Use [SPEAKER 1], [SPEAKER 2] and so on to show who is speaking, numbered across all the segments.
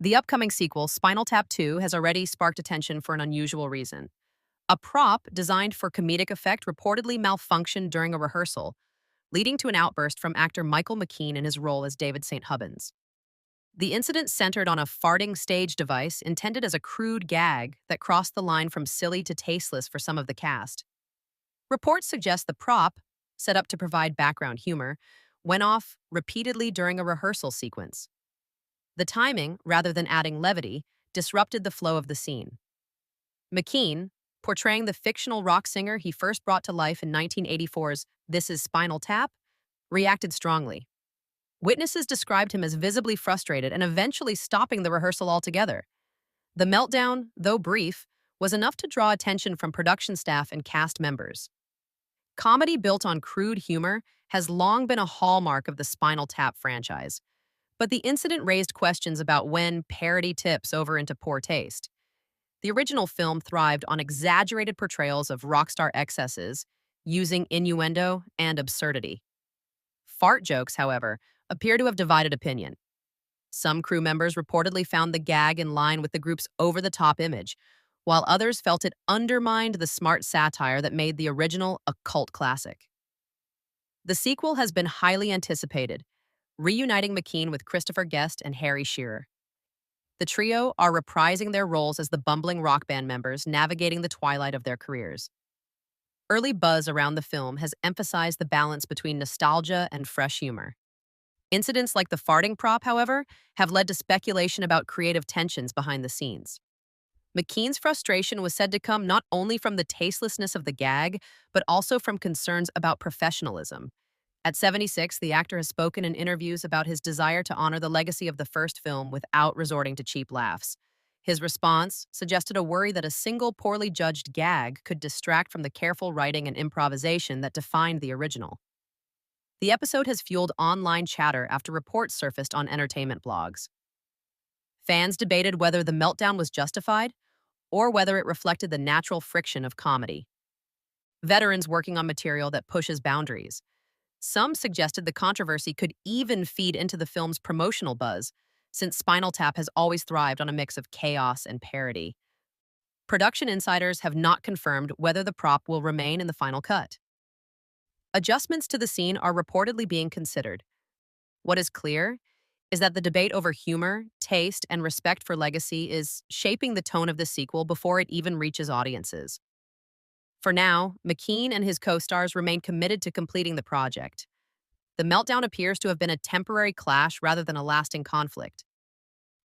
[SPEAKER 1] The upcoming sequel, Spinal Tap II, has already sparked attention for an unusual reason. A prop designed for comedic effect reportedly malfunctioned during a rehearsal, leading to an outburst from actor Michael McKean in his role as David St. Hubbins. The incident centered on a farting stage device intended as a crude gag that crossed the line from silly to tasteless for some of the cast. Reports suggest the prop, set up to provide background humor, went off repeatedly during a rehearsal sequence. The timing, rather than adding levity, disrupted the flow of the scene. McKean, portraying the fictional rock singer he first brought to life in 1984's This Is Spinal Tap, reacted strongly. Witnesses described him as visibly frustrated and eventually stopping the rehearsal altogether. The meltdown, though brief, was enough to draw attention from production staff and cast members. Comedy built on crude humor has long been a hallmark of the Spinal Tap franchise, but the incident raised questions about when parody tips over into poor taste. The original film thrived on exaggerated portrayals of rock star excesses, using innuendo and absurdity. Fart jokes, however, appear to have divided opinion. Some crew members reportedly found the gag in line with the group's over-the-top image, while others felt it undermined the smart satire that made the original a cult classic. The sequel has been highly anticipated, reuniting McKean with Christopher Guest and Harry Shearer. The trio are reprising their roles as the bumbling rock band members navigating the twilight of their careers. Early buzz around the film has emphasized the balance between nostalgia and fresh humor. Incidents like the farting prop, however, have led to speculation about creative tensions behind the scenes. McKean's frustration was said to come not only from the tastelessness of the gag, but also from concerns about professionalism. At 76, the actor has spoken in interviews about his desire to honor the legacy of the first film without resorting to cheap laughs. His response suggested a worry that a single poorly judged gag could distract from the careful writing and improvisation that defined the original. The episode has fueled online chatter after reports surfaced on entertainment blogs. Fans debated whether the meltdown was justified or whether it reflected the natural friction of comedy. Veterans working on material that pushes boundaries. Some suggested the controversy could even feed into the film's promotional buzz, since Spinal Tap has always thrived on a mix of chaos and parody. Production insiders have not confirmed whether the prop will remain in the final cut. Adjustments to the scene are reportedly being considered. What is clear is that the debate over humor, taste, and respect for legacy is shaping the tone of the sequel before it even reaches audiences. For now, McKean and his co-stars remain committed to completing the project. The meltdown appears to have been a temporary clash rather than a lasting conflict.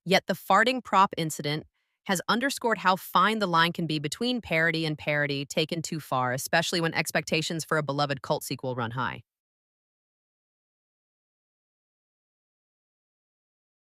[SPEAKER 1] Yet the farting prop incident has underscored how fine the line can be between parody and parody taken too far, especially when expectations for a beloved cult sequel run high.